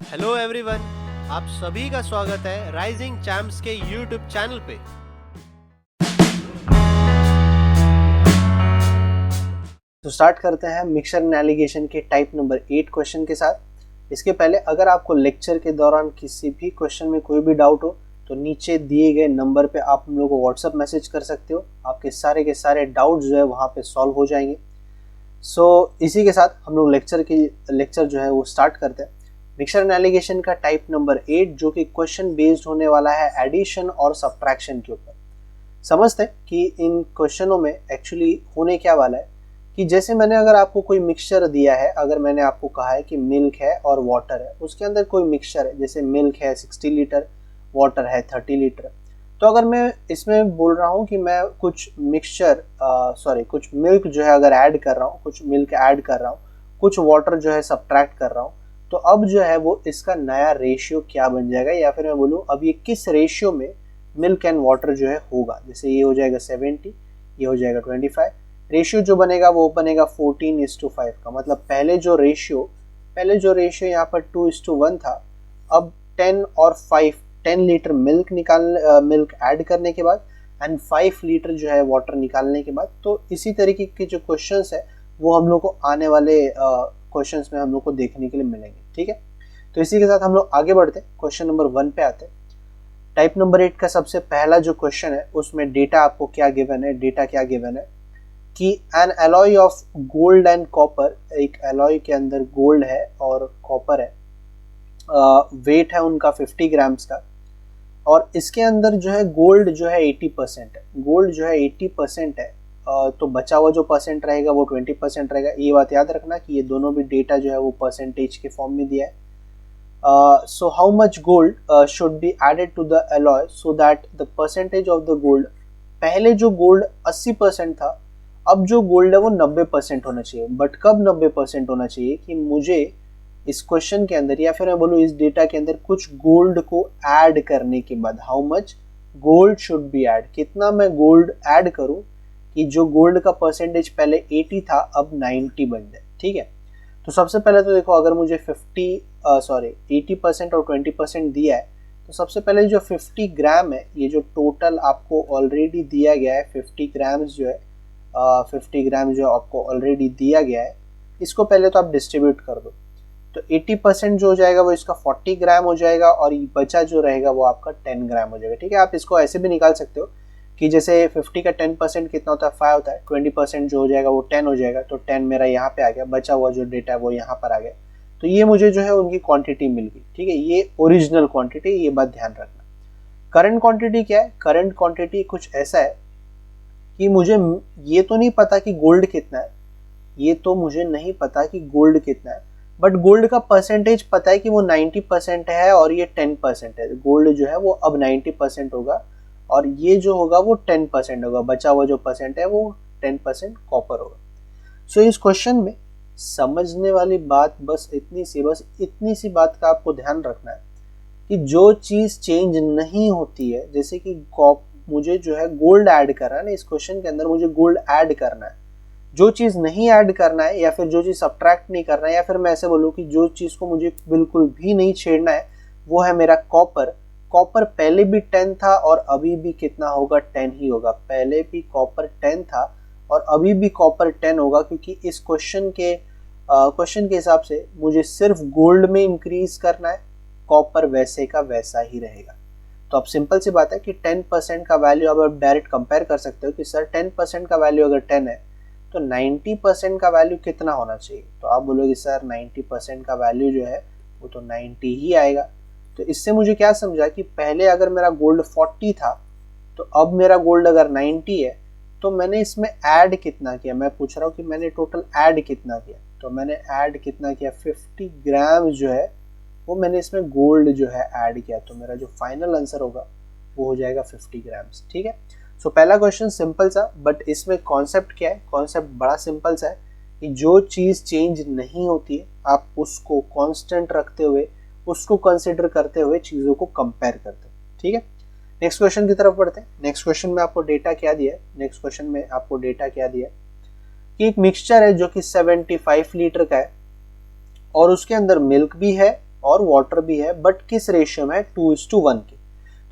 Hello everyone, आप सभी का स्वागत है राइजिंग चैम्प्स के यूट्यूब चैनल पे। तो स्टार्ट करते हैं मिक्सचर नेविगेशन के टाइप नंबर 8 क्वेश्चन के साथ। इसके पहले अगर आपको लेक्चर के दौरान किसी भी क्वेश्चन में कोई भी डाउट हो तो नीचे दिए गए नंबर पे आप हम लोग को व्हाट्सएप मैसेज कर सकते हो। आपके सारे के सारे डाउट जो है वहाँ पे सॉल्व हो जाएंगे। इसी के साथ हम लोग लेक्चर जो है वो स्टार्ट करते हैं। मिक्सचर नेविगेशन का टाइप नंबर 8 जो कि क्वेश्चन बेस्ड होने वाला है एडिशन और सब्ट्रैक्शन के ऊपर। समझते हैं कि इन क्वेश्चनों में एक्चुअली होने क्या वाला है कि जैसे मैंने अगर आपको कोई मिक्सचर दिया है, अगर मैंने आपको कहा है कि मिल्क है और वाटर है, उसके अंदर कोई मिक्सचर है, जैसे मिल्क है 60 लीटर, वाटर है 30 लीटर। तो अगर मैं इसमें बोल रहा हूँ कि मैं कुछ कुछ मिल्क जो है अगर ऐड कर रहा हूँ, कुछ मिल्क ऐड कर रहा हूँ, कुछ वाटर जो है सब्ट्रैक्ट कर रहा हूँ, तो अब जो है वो इसका नया रेशियो क्या बन जाएगा, या फिर मैं बोलूँ अब ये किस रेशियो में मिल्क एंड वाटर जो है होगा। जैसे ये हो जाएगा 70, ये हो जाएगा 25। रेशियो जो बनेगा वो बनेगा 14:5 का। मतलब पहले जो रेशियो यहाँ पर 2:1 था, अब 10 और 10 लीटर मिल्क ऐड करने के बाद एंड 5 लीटर जो है वाटर निकालने के बाद। तो इसी तरीके के जो क्वेश्चंस है वो हम लोग को आने वाले क्वेश्चंस में हम लोग को देखने के लिए मिलेंगे। ठीक है, तो इसी के साथ हम लोग आगे बढ़ते हैं, क्वेश्चन नंबर 1 पे आते हैं। टाइप नंबर 8 का सबसे पहला जो क्वेश्चन है उसमें डेटा आपको क्या गिवन है, कि N alloy of gold and copper, एक एलॉय के अंदर गोल्ड है और कॉपर है, वेट है उनका 50 ग्राम्स का, और इसके अंदर जो है गोल्ड जो है 80% है, तो बचा हुआ जो परसेंट रहेगा वो 20% रहेगा। ये बात याद रखना कि ये दोनों भी डेटा जो है वो परसेंटेज के फॉर्म में दिया है। So how much gold should be added to the alloy so that the percentage of the gold, पहले जो गोल्ड 80% था, अब जो गोल्ड है वो 90% होना चाहिए। बट कब 90% होना चाहिए कि मुझे इस क्वेश्चन के अंदर, या फिर मैं बोलूँ इस डेटा के अंदर कुछ गोल्ड को ऐड करने के बाद, how much gold should be add, कितना मैं गोल्ड ऐड करूँ कि जो गोल्ड का परसेंटेज पहले 80 था अब 90 बन जाए। ठीक है, तो सबसे पहले तो देखो, अगर मुझे 80% और 20% दिया है, तो सबसे पहले जो 50 ग्राम है, ये जो टोटल आपको ऑलरेडी दिया गया है 50 ग्राम्स जो है, 50 ग्राम जो आपको ऑलरेडी दिया गया है, इसको पहले तो आप डिस्ट्रीब्यूट कर दो। तो 80% जो हो जाएगा वो इसका 40 ग्राम हो जाएगा, और बचा जो रहेगा वो आपका 10 ग्राम हो जाएगा। ठीक है, आप इसको ऐसे भी निकाल सकते हो कि जैसे 50 का 10% कितना होता है, 5 होता है, 20% जो हो जाएगा वो 10 हो जाएगा, तो 10 मेरा यहाँ पे आ गया, बचा हुआ जो डेटा है वो यहाँ पर आ गया। तो ये मुझे जो है उनकी क्वांटिटी मिल गई। ठीक है, ये ओरिजिनल क्वांटिटी, ये बात ध्यान रखना। करंट क्वांटिटी क्या है? करंट क्वांटिटी कुछ ऐसा है कि मुझे ये तो नहीं पता कि गोल्ड कितना है, बट गोल्ड का परसेंटेज पता है कि वो 90% है और ये 10% है। गोल्ड जो है वो अब 90% होगा और ये जो होगा वो 10% होगा, बचा हुआ जो परसेंट है वो 10% कॉपर होगा। सो इस क्वेश्चन में समझने वाली बात बस इतनी सी बात का आपको ध्यान रखना है कि जो चीज़ चेंज नहीं होती है, जैसे कि मुझे जो है गोल्ड ऐड करना है ना, इस क्वेश्चन के अंदर मुझे गोल्ड ऐड करना है। जो चीज़ नहीं ऐड करना है, या फिर जो चीज़ सब्ट्रैक्ट नहीं करना है, या फिर मैं ऐसे बोलूँ कि जो चीज़ को मुझे बिल्कुल भी नहीं छेड़ना है, वो है मेरा कॉपर। कॉपर पहले भी 10 था और अभी भी कितना होगा, 10 ही होगा। पहले भी कॉपर 10 था और अभी भी कॉपर 10 होगा, क्योंकि इस क्वेश्चन के हिसाब से मुझे सिर्फ गोल्ड में इंक्रीज करना है, कॉपर वैसे का वैसा ही रहेगा। तो अब सिंपल सी बात है कि 10% का वैल्यू अब आप डायरेक्ट कंपेयर कर सकते हो कि सर 10% का वैल्यू अगर 10 है तो 90% का वैल्यू कितना होना चाहिए। तो आप बोलोगे सर 90% का वैल्यू जो है वो तो 90 ही आएगा। तो इससे मुझे क्या समझा कि पहले अगर मेरा गोल्ड 40 था, तो अब मेरा गोल्ड अगर 90 है, तो मैंने इसमें ऐड कितना किया, मैं पूछ रहा हूँ कि मैंने टोटल ऐड कितना किया। तो मैंने ऐड कितना किया, 50 ग्राम जो है वो मैंने इसमें गोल्ड जो है ऐड किया। तो मेरा जो फाइनल आंसर होगा वो हो जाएगा 50 ग्राम्स। ठीक है, सो पहला क्वेश्चन सिंपल सा, बट इसमें कॉन्सेप्ट क्या है, कॉन्सेप्ट बड़ा सिंपल सा है कि जो चीज़ चेंज नहीं होती है आप उसको कांस्टेंट रखते हुए, उसको कंसिडर करते हुए चीज़ों को कंपेयर करते हैं। ठीक है, नेक्स्ट क्वेश्चन की तरफ बढ़ते हैं। नेक्स्ट क्वेश्चन में आपको डेटा क्या दिया है, कि एक मिक्सचर है जो कि 75 लीटर का है और उसके अंदर मिल्क भी है और वाटर भी है, बट किस रेशियो में है, 2:1 के।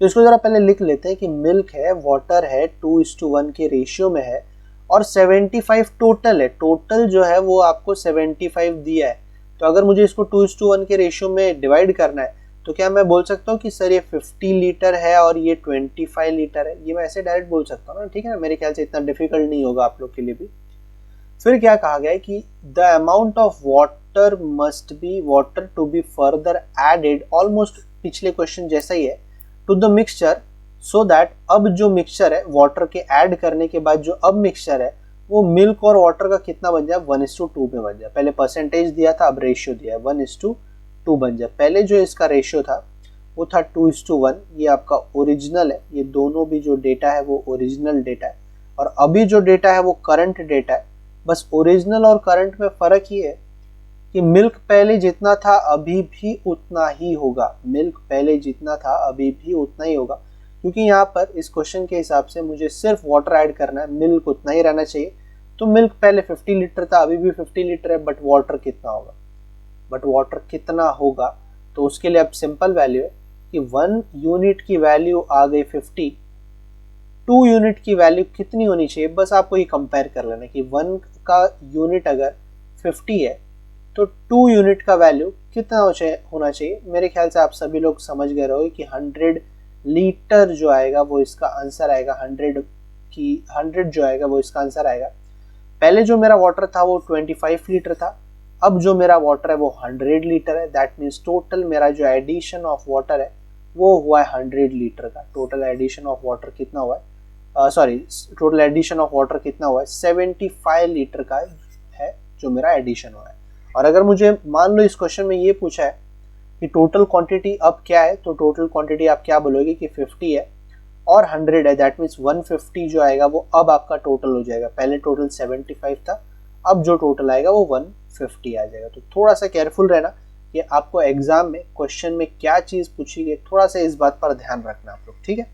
तो इसको जरा पहले लिख लेते हैं कि मिल्क है, वाटर है, 2:1 के रेशियो में है और 75 टोटल है। टोटल जो है वो आपको 75 दिया है। तो अगर मुझे इसको 2:1 के रेशियो में डिवाइड करना है तो क्या मैं बोल सकता हूँ कि सर ये 50 लीटर है और ये 25 लीटर है? ये मैं ऐसे डायरेक्ट बोल सकता हूँ ना, ठीक है ना, मेरे ख्याल से इतना डिफिकल्ट नहीं होगा आप लोग के लिए भी। फिर क्या कहा गया है कि the amount of water must be water to be further added, almost पिछले क्वेश्चन जैसा ही है, to the mixture so that अब जो मिक्सचर है वाटर के ऐड करने के बाद जो अब मिक्सचर है वो मिल्क और वाटर का कितना बन जाए, 1:2 में बन जाए। पहले परसेंटेज दिया था, अब रेशियो दिया है, 1:2 बन जाए। पहले जो इसका रेशियो था वो था 2:1, ये आपका ओरिजिनल है, ये दोनों भी जो डेटा है वो ओरिजिनल डेटा है। और अभी जो डेटा है वो करंट डेटा है। बस ओरिजिनल और करंट में फ़र्क ये है कि मिल्क पहले जितना था अभी भी उतना ही होगा, मिल्क पहले जितना था अभी भी उतना ही होगा, क्योंकि यहाँ पर इस क्वेश्चन के हिसाब से मुझे सिर्फ वाटर ऐड करना है, मिल्क उतना ही रहना चाहिए। तो मिल्क पहले 50 लीटर था, अभी भी 50 लीटर है, बट वाटर कितना होगा, तो उसके लिए अब सिंपल वैल्यू है कि 1 यूनिट की वैल्यू आ गई 50, 2 यूनिट की वैल्यू कितनी होनी चाहिए, बस आपको ये कंपेयर कर लेना कि 1 का यूनिट अगर 50 है तो 2 यूनिट का वैल्यू कितना होना चाहिए। मेरे ख्याल से आप सभी लोग समझ गए रहोगे कि 100 लीटर जो आएगा वो इसका आंसर आएगा, 100 जो आएगा वो इसका आंसर आएगा। पहले जो मेरा वाटर था वो 25 लीटर था, अब जो मेरा वाटर है वो 100 लीटर है। दैट मीन्स टोटल मेरा जो एडिशन ऑफ वाटर है वो हुआ है 100 लीटर का। टोटल एडिशन ऑफ वाटर कितना हुआ है, टोटल एडिशन ऑफ वाटर कितना हुआ है, 75 लीटर का है जो मेरा एडिशन हुआ है। और अगर मुझे मान लो इस क्वेश्चन में ये पूछा है कि टोटल क्वांटिटी अब क्या है, तो टोटल क्वांटिटी आप क्या बोलोगे कि 50 है और 100 है, दैट मीन्स 150 जो आएगा वो अब आपका टोटल हो जाएगा। पहले टोटल 75 था, अब जो टोटल आएगा वो 150 आ जाएगा। तो थोड़ा सा केयरफुल रहना कि आपको एग्जाम में क्वेश्चन में क्या चीज़ पूछी गई, थोड़ा सा इस बात पर ध्यान रखना आप लोग, ठीक है।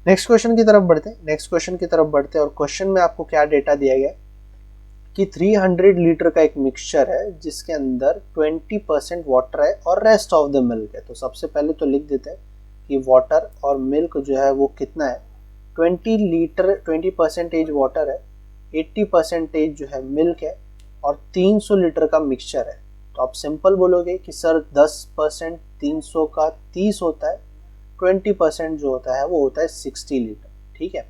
नेक्स्ट क्वेश्चन की तरफ बढ़ते हैं और क्वेश्चन में आपको क्या डेटा दिया गया कि 300 लीटर का एक मिक्सचर है जिसके अंदर 20% वाटर है और रेस्ट ऑफ द मिल्क है। तो सबसे पहले तो लिख देते हैं कि वाटर और मिल्क जो है वो कितना है, 20% वाटर है, 80% जो है मिल्क है और 300 लीटर का मिक्सचर है। तो आप सिंपल बोलोगे कि सर 10% 300 का 30 होता है, 20% जो होता है वो होता है 60 लीटर, ठीक है।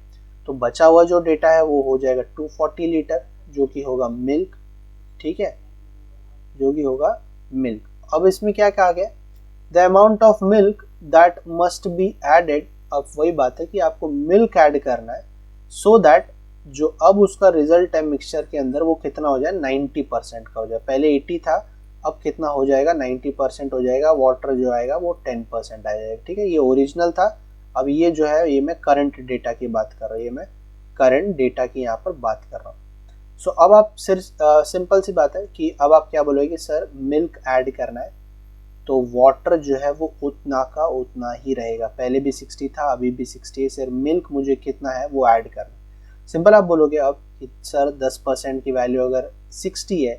तो बचा हुआ जो डेटा है वो हो जाएगा 240 लीटर जो कि होगा मिल्क, ठीक है, जो कि होगा मिल्क। अब इसमें क्या कहा गया, the amount of milk that must be added. अब वही बात है कि आपको मिल्क ऐड करना है सो दैट जो अब उसका रिजल्ट है मिक्सचर के अंदर वो कितना हो जाए, 90% का हो जाए। पहले 80 था, अब कितना हो जाएगा, 90% हो जाएगा। वाटर जो आएगा वो 10% आ जाएगा, ठीक है। ये ओरिजिनल था, अब ये जो है ये मैं करंट डेटा की बात कर रहा हूँ, ये मैं करंट डेटा की यहाँ पर बात कर रहा हूँ। सो अब आप सिर्फ सिंपल सी बात है कि अब आप क्या बोलोगे, सर मिल्क ऐड करना है तो वाटर जो है वो उतना का उतना ही रहेगा। पहले भी 60 था, अभी भी 60 है, सिर्फ मिल्क मुझे कितना है वो ऐड करना है। सिंपल आप बोलोगे अब कि सर 10% की वैल्यू अगर 60 है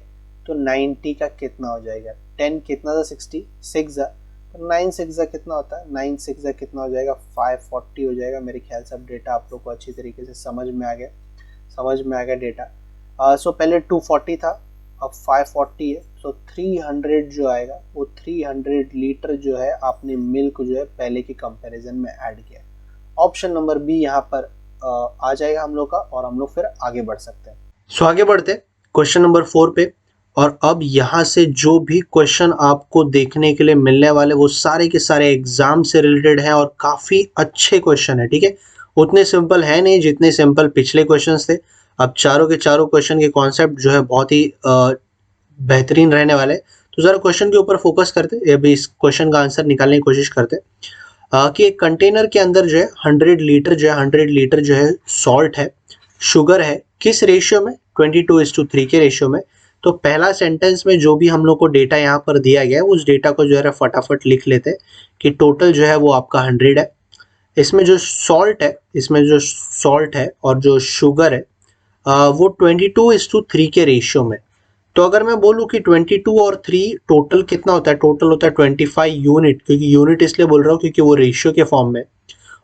तो 90 का कितना हो जाएगा, 10 कितना था 60, 6 तो 9 6 कितना होता है, 9 6 कितना हो जाएगा, 540 हो जाएगा। मेरे ख्याल से अब डेटा आप लोग को अच्छी तरीके से समझ में आ गया डेटा। सो पहले 240 था, अब 540 है, सो 300 जो आएगा वो 300 लीटर जो है आपने मिल्क जो है पहले के कंपैरिजन में ऐड किया। ऑप्शन नंबर बी यहाँ पर आ जाएगा हम लोग का और हम लोग फिर आगे बढ़ सकते हैं। सो आगे बढ़ते क्वेश्चन नंबर 4 पे। और अब यहाँ से जो भी क्वेश्चन आपको देखने के लिए मिलने वाले वो सारे के सारे एग्जाम से रिलेटेड हैं और काफ़ी अच्छे क्वेश्चन है, ठीक है। उतने सिंपल है नहीं जितने सिंपल पिछले क्वेश्चन थे। अब चारों के चारों क्वेश्चन के कॉन्सेप्ट जो है बहुत ही बेहतरीन रहने वाले। तो ज़रा क्वेश्चन के ऊपर फोकस करते, अभी इस क्वेश्चन का आंसर निकालने की कोशिश करते कि एक कंटेनर के अंदर जो है 100 लीटर जो है सॉल्ट है, शुगर है, किस रेशियो में, 22:3 के रेशियो में। तो पहला सेंटेंस में जो भी हम लोग को डेटा यहाँ पर दिया गया है उस डेटा को जो है फटाफट लिख लेते हैं कि टोटल जो है वो आपका 100 है। इसमें जो सॉल्ट है और जो शुगर है वो 22:3 के रेशियो में। तो अगर मैं बोलूँ कि 22 और 3 टोटल कितना होता है, टोटल होता है 25 यूनिट, क्योंकि यूनिट इसलिए बोल रहा हूँ क्योंकि वो रेशियो के फॉर्म में,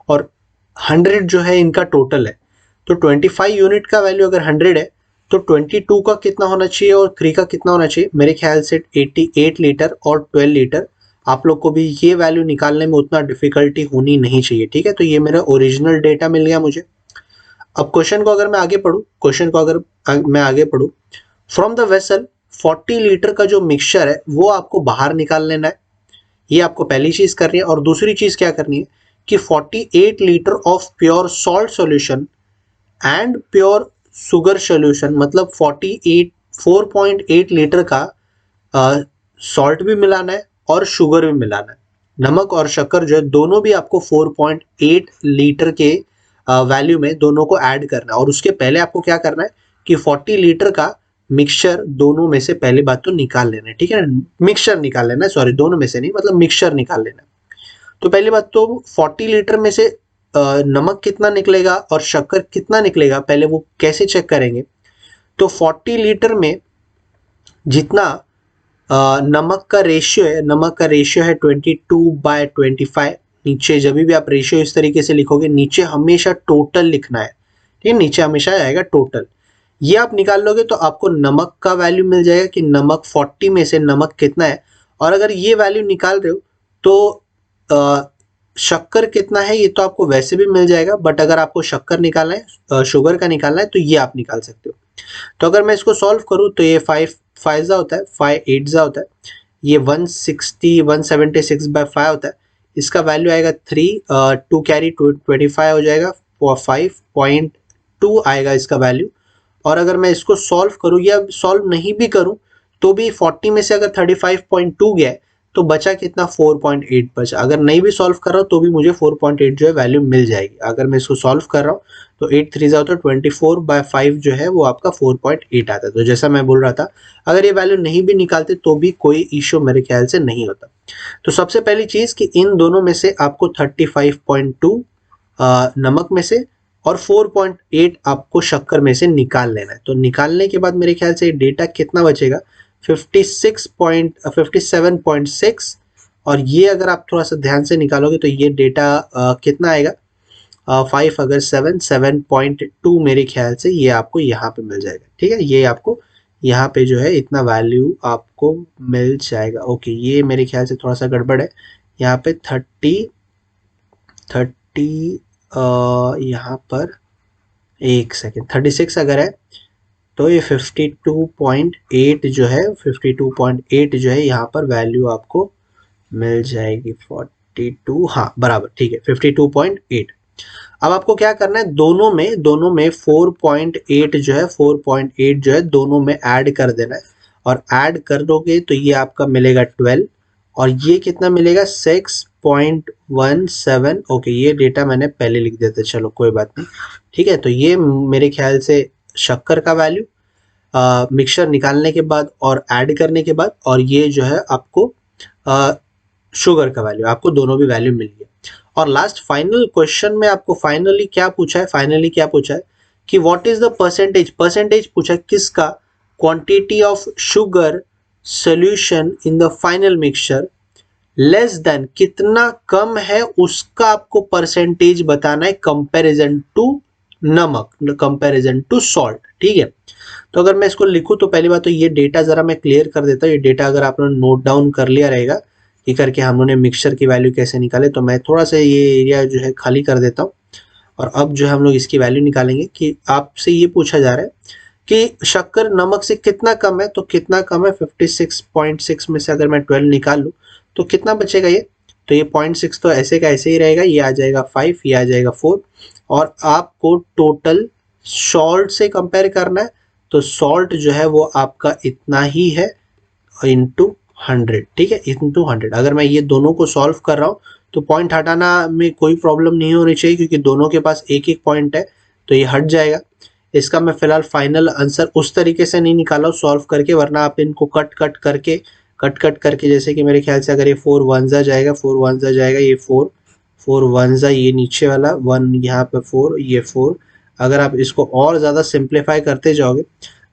और 100 जो है इनका टोटल है। तो 25 यूनिट का वैल्यू अगर 100 है तो 22 का कितना होना चाहिए और 3 का कितना होना चाहिए, मेरे ख्याल से 88 लीटर और 12 लीटर। आप लोग को भी ये वैल्यू निकालने में उतना डिफिकल्टी होनी नहीं चाहिए, ठीक है। तो ये मेरा ओरिजिनल डेटा मिल गया मुझे। अब क्वेश्चन को अगर मैं आगे पढ़ूँ, क्वेश्चन को अगर मैं आगे पढ़ूँ, फ्रॉम द वेसल 40 लीटर का जो मिक्सचर है वो आपको बाहर निकाल लेना है। ये आपको पहली चीज करनी है। और दूसरी चीज क्या करनी है कि 48 litre of pure salt solution and pure sugar solution, मतलब 4.8 लीटर का सॉल्ट भी मिलाना है और शुगर भी मिलाना है। नमक और शक्कर जो है दोनों भी आपको 4.8 लीटर के वैल्यू में दोनों को ऐड करना है। और उसके पहले आपको क्या करना है कि 40 लीटर का मिक्सचर दोनों में से पहले बात तो निकाल लेना है, ठीक है ना। मिक्सचर निकाल लेना है, सॉरी दोनों में से नहीं, मतलब मिक्सचर निकाल लेना है। तो पहली बात तो 40 लीटर में से नमक कितना निकलेगा और शक्कर कितना निकलेगा, पहले वो कैसे चेक करेंगे। तो 40 लीटर में जितना नमक का रेशियो है, नमक का रेशियो है 22/25। नीचे जब भी आप रेशियो इस तरीके से लिखोगे, नीचे हमेशा टोटल लिखना है, ठीक है, नीचे हमेशा आएगा टोटल। ये आप निकाल लोगे तो आपको नमक का वैल्यू मिल जाएगा कि नमक 40 में से नमक कितना है। और अगर ये वैल्यू निकाल रहे हो तो शक्कर कितना है ये तो आपको वैसे भी मिल जाएगा, बट अगर आपको शक्कर निकालना है, शुगर का निकालना है, तो ये आप निकाल सकते हो। तो अगर मैं इसको सॉल्व करूँ तो ये 5 5 होता है, 5 8 होता है, ये 160 176/5 होता है। इसका वैल्यू आएगा 3, 2 कैरी 25 हो जाएगा, और 5.2 आएगा इसका वैल्यू। और अगर मैं इसको सॉल्व करूँ या सॉल्व नहीं भी करूँ तो भी 40 में से अगर 35.2 गया है तो बचा कितना, 4.8 बचा। अगर नहीं भी सॉल्व कर रहा हूँ तो भी मुझे 4.8 जो है वैल्यू मिल जाएगी। अगर मैं इसको सॉल्व कर रहा हूँ तो 8 3 होता है 24/5 जो है वो आपका 4.8 आता है। तो जैसा मैं बोल रहा था, अगर ये वैल्यू नहीं भी निकालते तो भी कोई इश्यू मेरे ख्याल से नहीं होता। तो सबसे पहली चीज कि इन दोनों में से आपको 35.2 नमक में से और 4.8 आपको शक्कर में से निकाल लेना है। तो निकालने के बाद मेरे ख्याल से डेटा कितना बचेगा, 57.6। और ये अगर आप थोड़ा सा ध्यान से निकालोगे तो ये डेटा कितना आएगा, 5 अगर 7.2 मेरे ख्याल से ये आपको यहाँ पे मिल जाएगा, ठीक है। ये आपको यहाँ पे जो है इतना वैल्यू आपको मिल जाएगा। ओके, ये मेरे ख्याल से थोड़ा सा गड़बड़ है। यहाँ पे 30 यहाँ पर एक सेकेंड 36 अगर है तो ये 52.8 जो है, 52.8 जो है यहाँ पर वैल्यू आपको मिल जाएगी। 42, हाँ बराबर, ठीक है 52.8। अब आपको क्या करना है, दोनों में 4.8 जो है, 4.8 जो है दोनों में ऐड कर देना है। और ऐड कर दोगे तो ये आपका मिलेगा 12, और ये कितना मिलेगा 6.17। ओके, ये डेटा मैंने पहले लिख दिया था, चलो कोई बात नहीं, ठीक है। तो ये मेरे ख्याल से शक्कर का वैल्यू मिक्सचर निकालने के बाद और ऐड करने के बाद, और ये जो है आपको शुगर का वैल्यू, आपको दोनों भी वैल्यू मिल गया। और लास्ट फाइनल क्वेश्चन में आपको फाइनली क्या पूछा है कि व्हाट इज द परसेंटेज पूछा है किसका, quantity of sugar solution in the final mixture less than, कितना कम है उसका आपको परसेंटेज बताना है कंपैरिजन टू नमक, कंपैरिजन टू सॉल्ट, ठीक है। तो अगर मैं इसको लिखूं तो पहली बात तो ये डेटा जरा मैं क्लियर कर देता हूँ। ये डेटा अगर आपने नोट डाउन कर लिया रहेगा कि करके हम लोगों ने मिक्सचर की वैल्यू कैसे निकाले, तो मैं थोड़ा सा ये एरिया जो है खाली कर देता हूँ। और अब जो है हम लोग इसकी वैल्यू निकालेंगे कि आपसे ये पूछा जा रहा है कि शक्कर नमक से कितना कम है, तो कितना कम है 56.6 में से अगर मैं 12 निकाल लूँ तो कितना बचेगा ये, तो ये 0.6 तो ऐसे का ऐसे ही रहेगा, ये आ जाएगा 5, ये आ जाएगा 4। और आपको टोटल सॉल्ट से कंपेयर करना है, तो सॉल्ट जो है वो आपका इतना ही है इंटू 100, ठीक है, इंटू 100। अगर मैं ये दोनों को सॉल्व कर रहा हूँ तो पॉइंट हटाना में कोई प्रॉब्लम नहीं होनी चाहिए, क्योंकि दोनों के पास एक एक पॉइंट है तो ये हट जाएगा। इसका मैं फिलहाल फाइनल आंसर उस तरीके से नहीं निकाला हूँ सॉल्व करके, वरना आप इनको कट करके जैसे कि मेरे ख्याल से अगर ये 4 1 जाएगा, 4 1 जाएगा, ये 4 1 ये नीचे वाला 1, यहाँ पे 4, ये 4। अगर आप इसको और ज़्यादा सिंप्लीफाई करते जाओगे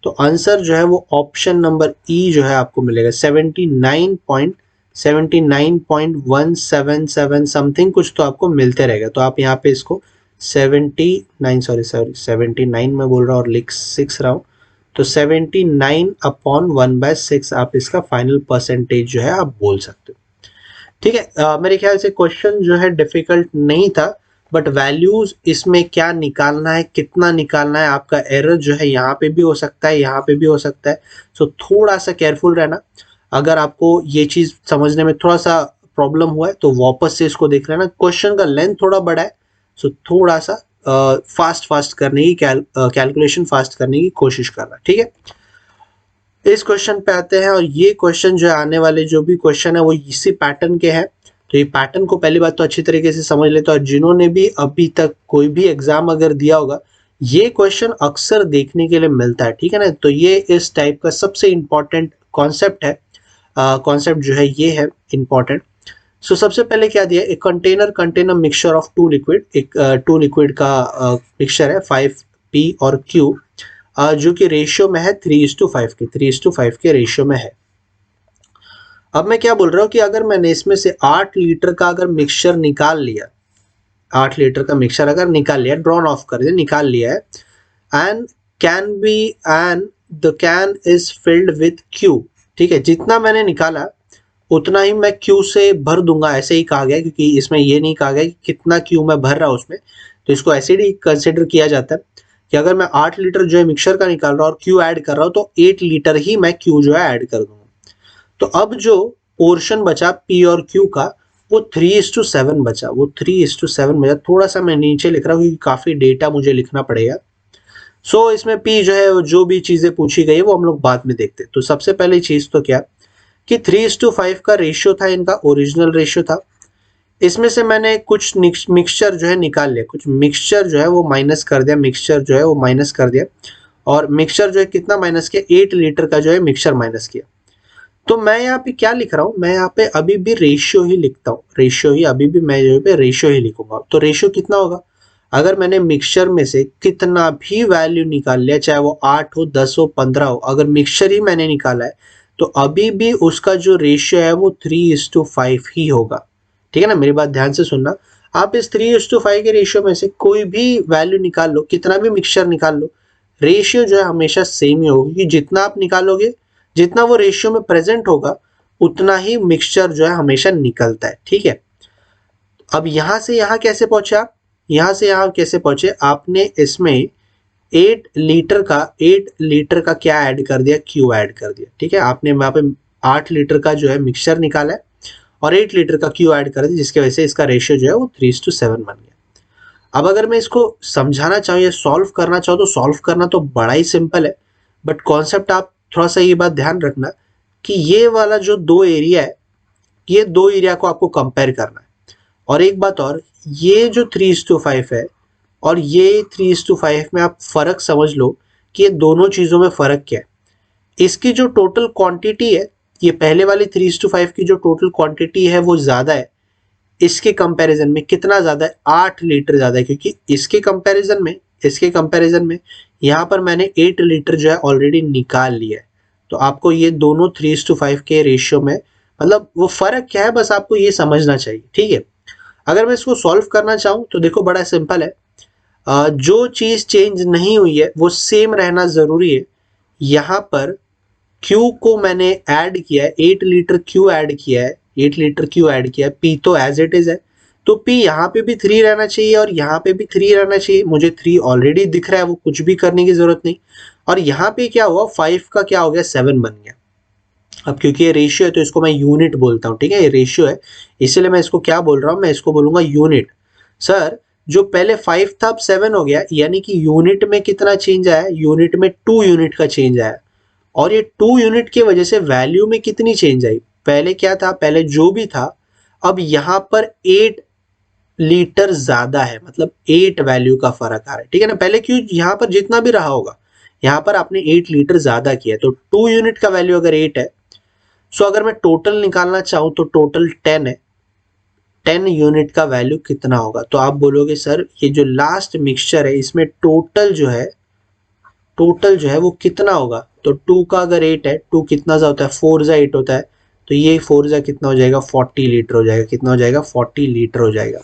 तो आंसर जो है वो ऑप्शन नंबर ई जो है आपको मिलेगा 79.177 समथिंग कुछ तो आपको मिलते रहेगा। तो आप यहाँ पे इसको 79 में बोल रहा हूँ और लिख 6 रहा हूँ, तो 79/1/6 आप इसका फाइनल परसेंटेज जो है आप बोल सकते हो। ठीक है, मेरे ख्याल से क्वेश्चन जो है डिफिकल्ट नहीं था, बट वैल्यूज इसमें क्या निकालना है, कितना निकालना है, आपका एरर जो है यहाँ पे भी हो सकता है, यहाँ पे भी हो सकता है। सो थोड़ा सा केयरफुल रहना। अगर आपको ये चीज समझने में थोड़ा सा प्रॉब्लम हुआ है तो वापस से इसको देख लेना। क्वेश्चन का लेंथ थोड़ा बड़ा है, सो थोड़ा सा फास्ट करने की कैलकुलेशन फास्ट करने की कोशिश करना। ठीक है, इस क्वेश्चन पे आते हैं, और ये क्वेश्चन जो है आने वाले जो भी क्वेश्चन है वो इसी पैटर्न के हैं। तो ये पैटर्न को पहली बात तो अच्छी तरीके से समझ लेते हैं, और जिन्होंने भी अभी तक कोई भी एग्जाम अगर दिया होगा ये क्वेश्चन अक्सर देखने के लिए मिलता है। ठीक है ना, तो ये इस टाइप का सबसे इंपॉर्टेंट कॉन्सेप्ट है। कॉन्सेप्ट जो है ये है इंपॉर्टेंट। सो सबसे पहले क्या दिया, एक container mixture of two liquid, एक टू लिक्विड का मिक्सचर है 5p और q, जो कि रेशियो में है 3:5 के, 3:5 के रेशियो में है। अब मैं क्या बोल रहा हूँ कि अगर मैंने इसमें से 8 लीटर का अगर मिक्सचर निकाल लिया, 8 लीटर का मिक्सचर अगर निकाल लिया, ड्रॉन ऑफ कर दिया, निकाल लिया है, and the can is filled with Q। ठीक है, जितना मैंने निकाला उतना ही मैं Q से भर दूंगा, ऐसे ही कहा गया, क्योंकि इसमें ये नहीं कहा गया कि कितना Q मैं भर रहा हूँ उसमें, तो इसको ऐसे ही कंसिडर किया जाता है कि अगर मैं 8 लीटर जो है मिक्सचर का निकाल रहा हूँ और Q ऐड कर रहा हूँ तो 8 लीटर ही मैं Q जो है ऐड कर दूंगा। तो अब जो पोर्शन बचा P और Q का वो 3:7 बचा, वो 3:7 बचा। थोड़ा सा मैं नीचे लिख रहा हूँ क्योंकि काफी डेटा मुझे लिखना पड़ेगा। सो इसमें P जो है जो भी चीजें पूछी गई है वो हम लोग बाद में देखते हैं। तो सबसे पहली चीज तो क्या कि 3:5 का रेशियो था, इनका ओरिजिनल रेशियो था। इसमें से मैंने कुछ मिक्सचर जो है निकाल लिया, कुछ मिक्सचर जो है वो माइनस कर दिया, मिक्सचर जो है वो माइनस कर दिया, और मिक्सचर जो है कितना माइनस किया, 8 लीटर का जो है मिक्सचर माइनस किया। तो मैं यहाँ पे क्या लिख रहा हूँ, मैं यहाँ पे अभी भी रेशियो ही लिखता हूँ, रेशियो ही, अभी भी मैं जो पे रेशियो ही लिखूंगा। तो रेशियो कितना होगा, अगर मैंने मिक्सचर में से कितना भी वैल्यू निकाल लिया, चाहे वो 8 हो, 10 हो, 15 हो, अगर मिक्सचर ही मैंने निकाला है तो अभी भी उसका जो रेशियो है वो 3:5 ही होगा। ठीक है ना, मेरी बात ध्यान से सुनना। आप इस 3:5 के रेशियो में से कोई भी वैल्यू निकाल लो, कितना भी मिक्सचर निकाल लो, रेशियो जो है हमेशा सेम ही होगा, क्योंकि जितना आप निकालोगे, जितना वो रेशियो में प्रेजेंट होगा, उतना ही मिक्सचर जो है हमेशा निकलता है। ठीक है, अब यहां से यहां कैसे पहुंचे आप, यहां से यहां कैसे पहुंचे, आपने इसमें 8 लीटर का क्या ऐड कर दिया, Q ऐड कर दिया। ठीक है, आपने वहां पे 8 लीटर का जो है मिक्सचर निकाला है और 8 लीटर का Q ऐड कर दिया, जिसकी वजह से इसका रेशियो जो है वो 3:7 बन गया। अब अगर मैं इसको समझाना चाहूँ या सॉल्व करना चाहूँ तो सॉल्व करना तो बड़ा ही सिंपल है, बट कॉन्सेप्ट आप थोड़ा सा ये बात ध्यान रखना कि ये वाला जो दो एरिया है, ये दो एरिया को आपको कंपेयर करना है। और एक बात और, ये जो 3:5 है और ये 3:5 में आप फर्क समझ लो कि ये दोनों चीजों में फर्क क्या है। इसकी जो टोटल क्वांटिटी है, ये पहले वाली 3:5 की जो टोटल क्वांटिटी है वो ज्यादा है, इसके कंपैरिजन में कितना ज्यादा है, 8 लीटर ज्यादा है, क्योंकि इसके कंपैरिजन में यहाँ पर मैंने 8 लीटर जो है ऑलरेडी निकाल लिया है। तो आपको ये दोनों 3:5 के रेशियो में, मतलब वो फर्क क्या है, बस आपको ये समझना चाहिए। ठीक है, अगर मैं इसको सॉल्व करना चाहूँ तो देखो बड़ा सिंपल है। जो चीज चेंज नहीं हुई है वो सेम रहना जरूरी है। यहाँ पर Q को मैंने ऐड किया है, 8 लीटर Q ऐड किया है, 8 लीटर Q ऐड किया है, P तो एज इट इज है, तो P यहाँ पे भी 3 रहना चाहिए और यहाँ पे भी 3 रहना चाहिए। मुझे 3 ऑलरेडी दिख रहा है, वो कुछ भी करने की जरूरत नहीं। और यहाँ पे क्या हुआ, 5 का क्या हो गया, 7 बन गया। अब क्योंकि ये रेशियो है तो इसको मैं यूनिट बोलता हूँ। ठीक है, ये रेशियो है, इसलिए मैं इसको क्या बोल रहा हूँ, मैं इसको बोलूंगा यूनिट। सर जो पहले 5 था अब 7 हो गया, यानी कि यूनिट में कितना चेंज आया, यूनिट में 2 यूनिट का चेंज आया। और ये 2 यूनिट की वजह से वैल्यू में कितनी चेंज आई, पहले क्या था, पहले जो भी था, अब यहाँ पर 8 लीटर ज्यादा है, मतलब 8 वैल्यू का फर्क आ रहा है। ठीक है ना, पहले क्यों, यहाँ पर जितना भी रहा होगा, यहाँ पर आपने 8 लीटर ज्यादा किया, तो 2 यूनिट का वैल्यू अगर 8 है, सो अगर मैं टोटल निकालना चाहूं तो टोटल 10 है, 10 यूनिट का वैल्यू कितना होगा। तो आप बोलोगे सर ये जो लास्ट मिक्सचर है इसमें टोटल जो है टोटल जो है वो कितना होगा। तो 2 का अगर 8 है, 2 कितना सा होता है, 4 जा 8 होता है, तो ये 4 जा कितना हो जाएगा, 40 लीटर हो जाएगा। कितना हो जाएगा, 40 लीटर हो जाएगा।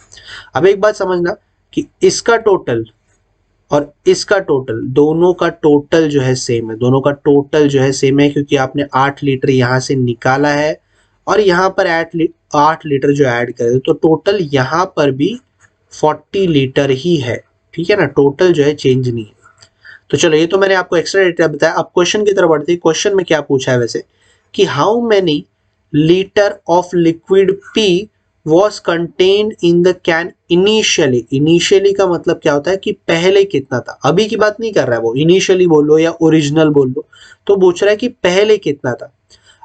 अब एक बात समझना कि इसका टोटल और इसका टोटल, दोनों का टोटल जो है सेम है, दोनों का टोटल जो है सेम है, क्योंकि आपने 8 लीटर यहाँ से निकाला है और यहाँ पर 8 लीटर जो ऐड करे, तो टोटल यहाँ पर भी 40 लीटर ही है। ठीक है ना, टोटल जो है चेंज नहीं है। तो चलो, ये तो मैंने आपको एक्स्ट्रा डेटा बताया। अब क्वेश्चन की तरफ बढ़ते हैं। क्वेश्चन में क्या पूछा है वैसे, कि how many litre of liquid P was contained in the can initially. Initially का मतलब क्या होता है कि पहले कितना था, अभी की बात नहीं कर रहा है वो, इनिशियली बोल लो या ओरिजिनल बोल लो, तो पूछ रहा है कि पहले कितना था।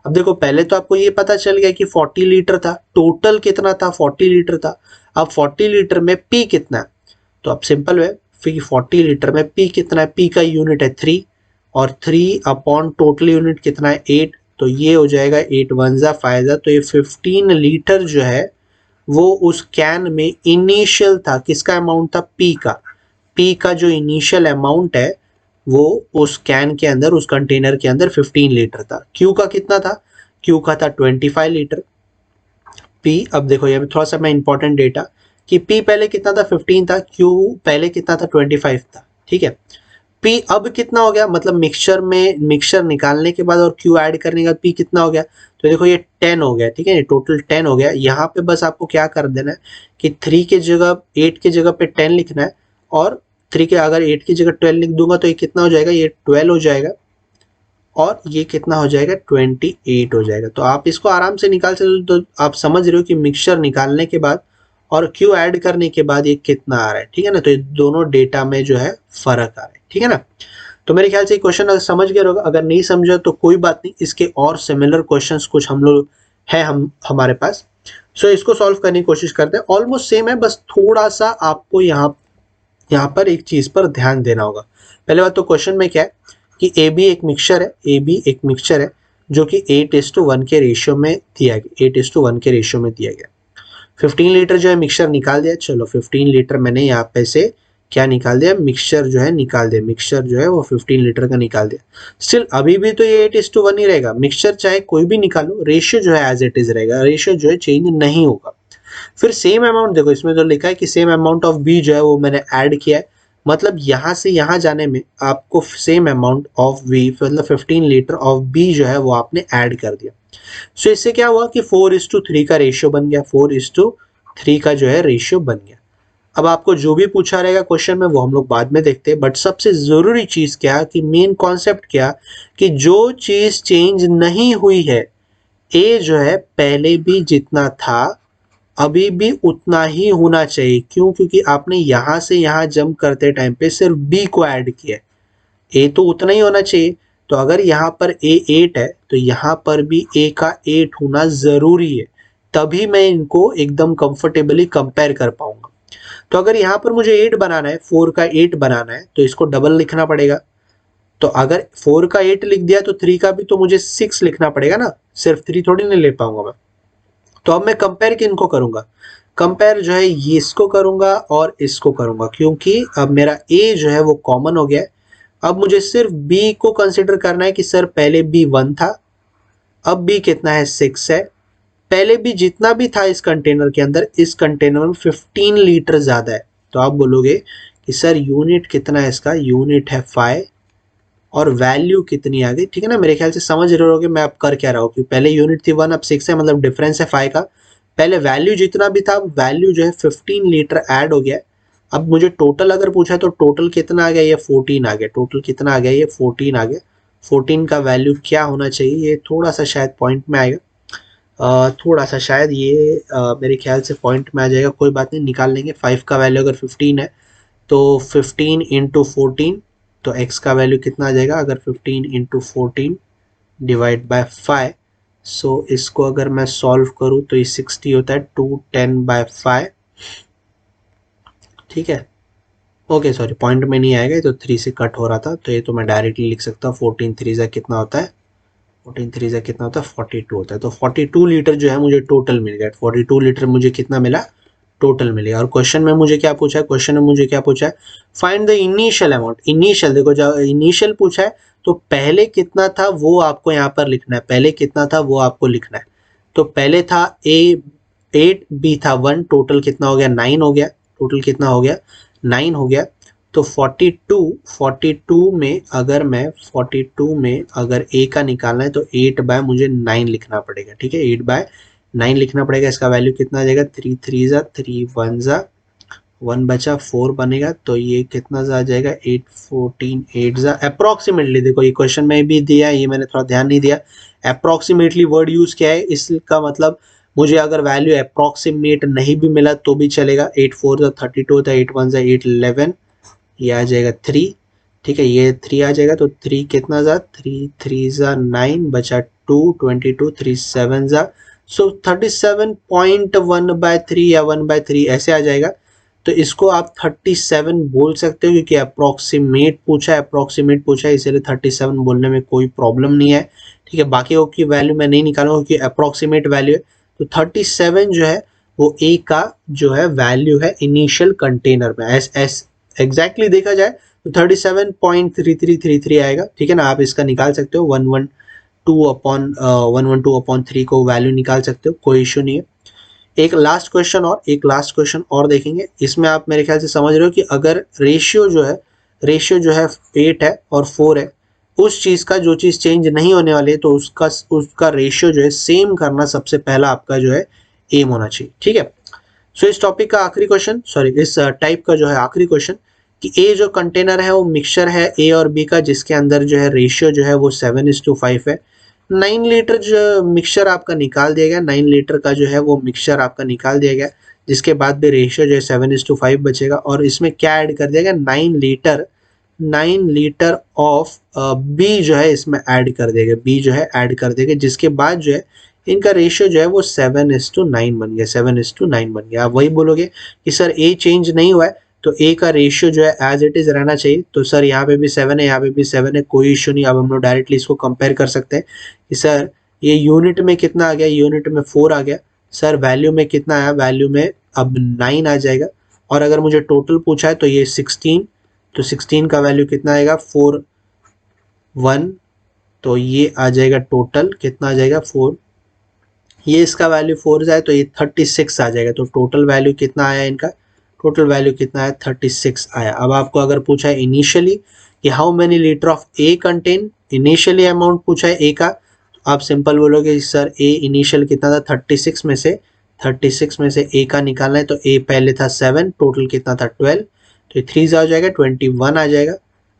अब देखो, पहले तो आपको ये पता चल गया कि 40 लीटर था, टोटल कितना था, 40 लीटर था। अब 40 लीटर में पी कितना है, तो अब सिंपल है, फिर 40 लीटर में पी कितना है, पी का यूनिट है 3, और 3 अपॉन टोटल यूनिट कितना है 8, तो ये हो जाएगा 8 वन जा 5 जा, तो ये 15 लीटर जो है वो उस कैन में इनिशियल था। किसका अमाउंट था, पी का। पी का जो इनिशियल अमाउंट है वो उस कैन के अंदर, उस कंटेनर के अंदर 15 लीटर था। क्यू का कितना था, क्यू का था 25 लीटर। पी, अब देखो ये थोड़ा सा मैं इंपॉर्टेंट डेटा, कि पी पहले कितना था 15 था, क्यू पहले कितना था 25 था। ठीक है, पी अब कितना हो गया, मतलब मिक्सचर में, मिक्सचर निकालने के बाद और क्यू ऐड करने के बाद पी कितना हो गया, तो देखो ये 10 हो गया। ठीक है, ये टोटल 10 हो गया। यहाँ पे बस आपको क्या कर देना है कि 3 के जगह 8 की जगह पे 10 लिखना है, और 3 के अगर 8 की जगह 12 लिख दूंगा तो ये कितना हो जाएगा, ये 12 हो जाएगा, और ये कितना हो जाएगा, 28 हो जाएगा। तो आप इसको आराम से निकाल सकते हो। तो आप समझ रहे हो कि मिक्सचर निकालने के बाद और क्यू ऐड करने के बाद ये कितना आ रहा है। ठीक है ना, तो ये दोनों डेटा में जो है फर्क आ रहा है। ठीक है ना, तो मेरे ख्याल से क्वेश्चन अगर समझ गए होगा, अगर नहीं समझा तो कोई बात नहीं, इसके और सिमिलर क्वेश्चंस कुछ हम लोग है हमारे पास। सो इसको सॉल्व करने की कोशिश करते हैं। ऑलमोस्ट सेम है, बस थोड़ा सा आपको यहाँ पर एक चीज पर ध्यान देना होगा। पहले बात तो क्वेश्चन में क्या है कि ए बी एक मिक्सचर है, ए बी एक मिक्सचर है जो कि 8:1 के रेशियो में दिया गया, 8:1 के रेशियो में दिया गया। 15 लीटर जो है मिक्सचर निकाल दिया। चलो 15 लीटर मैंने यहाँ पे से क्या निकाल दिया, मिक्सचर जो है निकाल दिया, मिक्सचर जो है वो 15 लीटर का निकाल दिया। स्टिल अभी भी तो ये 8:1 ही रहेगा, मिक्सचर चाहे कोई भी निकालो, रेशियो जो है एज इट इज रहेगा, रेशियो जो है चेंज नहीं होगा। फिर सेम अमाउंट, देखो इसमें तो लिखा है कि सेम अमाउंट ऑफ बी जो है वो मैंने ऐड किया है, मतलब यहाँ से यहाँ जाने में आपको सेम अमाउंट ऑफ बी, मतलब 15 लीटर ऑफ बी जो है वो आपने ऐड कर दिया। सो इससे क्या हुआ कि 4:3 का रेशियो बन गया, 4:3 का जो है रेशियो बन गया। अब आपको जो भी पूछा रहेगा क्वेश्चन में वो हम लोग बाद में देखते हैं, बट सबसे जरूरी चीज क्या कि मेन कॉन्सेप्ट क्या कि जो चीज चेंज नहीं हुई है, ए जो है पहले भी जितना था अभी भी उतना ही होना चाहिए। क्यों, क्योंकि आपने यहां से यहां जंप करते टाइम पे सिर्फ बी को ऐड किया, ए तो उतना ही होना चाहिए। तो अगर यहाँ पर ए 8 है तो यहाँ पर भी ए का 8 होना जरूरी है, तभी मैं इनको एकदम कंफर्टेबली कंपेयर कर पाऊंगा। तो अगर यहाँ पर मुझे 8 बनाना है, 4 का 8 बनाना है, तो इसको डबल लिखना पड़ेगा। तो अगर 4 का 8 लिख दिया तो 3 का भी तो मुझे 6 लिखना पड़ेगा ना, सिर्फ 3 थोड़ी नहीं ले पाऊंगा मैं। तो अब मैं कंपेयर किनको करूंगा, कंपेयर जो है ये इसको करूंगा और इसको करूंगा, क्योंकि अब मेरा ए जो है वो कॉमन हो गया है। अब मुझे सिर्फ बी को कंसिडर करना है कि सर पहले बी 1 था, अब बी कितना है 6 है। पहले भी जितना भी था इस कंटेनर के अंदर, इस कंटेनर में 15 लीटर ज्यादा है। तो आप बोलोगे कि सर यूनिट कितना है, इसका यूनिट है 5 और वैल्यू कितनी आ गई। ठीक है ना, मेरे ख्याल से समझ रहे होगे मैं अब कर क्या रहा हूँ कि पहले यूनिट थी 1, अब 6 है, मतलब डिफरेंस है 5 का। पहले वैल्यू जितना भी था, वैल्यू जो है 15 लीटर ऐड हो गया। अब मुझे टोटल अगर पूछा है तो टोटल कितना आ गया, ये 14 आ गया। टोटल कितना आ गया, ये 14 आ गया। 14 का वैल्यू क्या होना चाहिए, ये थोड़ा सा शायद पॉइंट में आएगा, थोड़ा सा शायद ये मेरे ख्याल से पॉइंट में आ जाएगा, कोई बात नहीं निकाल लेंगे। 5 का वैल्यू अगर 15 है तो 15 इंटू 14, तो x का वैल्यू कितना आ जाएगा, अगर 15 इंटू 14 डिवाइड बाय 5, सो इसको अगर मैं सॉल्व करूँ तो ये 60 होता है, 210/5। ठीक है, ओके सॉरी पॉइंट में नहीं आएगा, तो 3 से कट हो रहा था, तो ये तो मैं डायरेक्टली लिख सकता हूँ। 14 3 से कितना होता है, 14 3 से कितना होता है 42 होता है। तो 42 लीटर जो है मुझे टोटल मिल गया। 42 लीटर मुझे कितना मिला, टोटल मिलेगा। और क्वेश्चन में मुझे क्या पूछा है, find the initial amount. Initial, देखो जब इनिशियल पूछा है तो पहले कितना था वो आपको यहाँ पर लिखना है, तो पहले था A 8, B था 1, टोटल कितना हो गया 9 हो गया, तो 42 में अगर A का निकालना है तो 8 बाय मुझे 9 लिखना पड़ेगा, ठीक है, 8 बाय 9 लिखना पड़ेगा। इसका वैल्यू कितना आ जाएगा, 3 3 जा 3 1 जा 1 बचा 4 बनेगा, तो ये कितना आ जाएगा 8 14 8 जा अप्रोक्सीमेटली। देखो ये क्वेश्चन में भी दिया है, ये मैंने थोड़ा ध्यान नहीं दिया, अप्रोक्सीमेटली वर्ड यूज किया है, इसका मतलब मुझे अगर वैल्यू अप्रोक्सीमेट नहीं भी मिला तो भी चलेगा। 8 4 जा 32 था, 8 1 जा 8 11, ये आ जाएगा 3, ठीक है, ये 3 आ जाएगा, तो 3 कितना जा 3 3 जा 9 बचा 2 22 3 7 जा, सो 37.1 बाय 3 या 1 बाय 3 ऐसे आ जाएगा। तो इसको आप 37 बोल सकते हो क्योंकि अप्रोक्सीमेट पूछा है, इसलिए 37 बोलने में कोई प्रॉब्लम नहीं है, ठीक है। बाकी की वैल्यू मैं नहीं निकालूंगा क्योंकि अप्रोक्सीमेट वैल्यू है। तो 37 जो है वो ए का जो है वैल्यू है इनिशियल कंटेनर में। एग्जैक्टली देखा जाए तो 37.3333 आएगा, ठीक है ना। आप इसका निकाल सकते हो 112/3 को वैल्यू निकाल सकते हो, कोई इश्यू नहीं है। एक लास्ट क्वेश्चन और देखेंगे। इसमें आप मेरे ख्याल से समझ रहे हो कि अगर रेशियो जो है 8 है और 4 है, उस चीज का जो चीज चेंज नहीं होने वाली है तो उसका रेशियो जो है सेम करना सबसे पहला आपका जो है एम होना चाहिए, ठीक है। सो इस टॉपिक का आखिरी क्वेश्चन, इस टाइप का जो है आखिरी क्वेश्चन कि ए जो कंटेनर है वो मिक्सचर है ए और बी का, जिसके अंदर जो है रेशियो जो है वो 7:5 है। 9 लीटर जो मिक्सचर आपका निकाल दिया गया, 9 लीटर का जो है वो मिक्सचर आपका निकाल दिया गया, जिसके बाद भी रेशियो जो है 7:5 बचेगा। और इसमें क्या ऐड कर दिया गया, 9 लीटर ऑफ बी जो है इसमें ऐड कर देगा, जिसके बाद जो है इनका रेशियो जो है वो 7:9 बन गया। आप वही बोलोगे कि सर ए चेंज नहीं हुआ है तो ए का रेशियो जो है एज इट इज रहना चाहिए, तो सर यहाँ पे भी 7 है, यहाँ पे भी 7 है, कोई इश्यू नहीं। अब हम लोग डायरेक्टली इसको कंपेयर कर सकते हैं कि सर ये यूनिट में कितना आ गया, यूनिट में 4 आ गया, सर वैल्यू में कितना आया, वैल्यू में अब 9 आ जाएगा। और अगर मुझे टोटल पूछा है तो ये 16, तो 16 का वैल्यू कितना आएगा 4 1, तो ये आ जाएगा टोटल कितना आ जाएगा 4, ये इसका वैल्यू 4 जाए तो ये 36 आ जाएगा। तो टोटल वैल्यू कितना आया इनका, 36 आया। अब आपको अगर पूछा है इनिशियली कि how many litre of A contain, initially amount पूछा है ए का, तो आप सिंपल बोलोगे सर ए इनिशियल कितना था 36 में से ए का निकालना है, तो ए पहले था 7, टोटल कितना था 12, तो 3 आ जाएगा 21 आ जाएगा।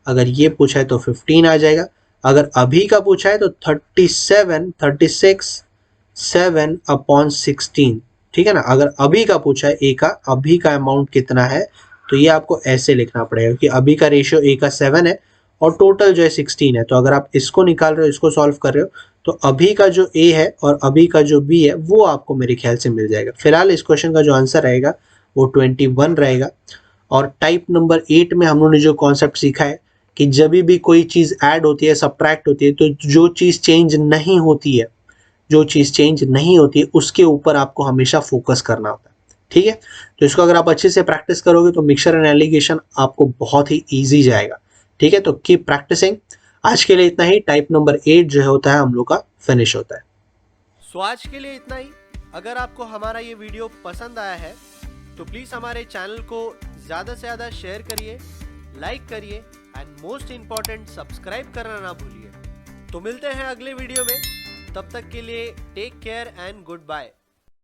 अगर ये पूछा है तो 15 आ जाएगा। अगर अभी का पूछा है तो 36 7/16, ठीक है ना। अगर अभी का पूछा है ए का, अभी का अमाउंट कितना है, तो ये आपको ऐसे लिखना पड़ेगा कि अभी का रेशियो ए का 7 है और टोटल जो है 16 है। तो अगर आप इसको निकाल रहे हो, इसको सॉल्व कर रहे हो, तो अभी का जो ए है और अभी का जो बी है वो आपको मेरे ख्याल से मिल जाएगा। फिलहाल इस क्वेश्चन का जो आंसर रहेगा वो 21 रहेगा। और टाइप नंबर 8 में हम लोगों ने जो कॉन्सेप्ट सीखा है कि जब भी कोई चीज ऐड होती है, सब्ट्रैक्ट होती है, तो जो चीज चेंज नहीं होती है उसके ऊपर आपको हमेशा फोकस करना होता है, ठीक है। तो इसको अगर आप अच्छे से प्रैक्टिस करोगे तो मिक्सचर एंड एलिगेशन आपको बहुत ही इजी जाएगा, ठीक है। तो कीप प्रैक्टिसिंग। आज के लिए इतना ही। टाइप नंबर 8 जो होता है हम लोग का फिनिश होता है। सो आज के लिए इतना ही। अगर आपको हमारा ये वीडियो पसंद आया है तो प्लीज हमारे चैनल को ज्यादा से ज्यादा शेयर करिए, लाइक करिए एंड मोस्ट इंपॉर्टेंट सब्सक्राइब करना ना भूलिए। तो मिलते हैं अगले वीडियो में, तब तक के लिए take care and good bye.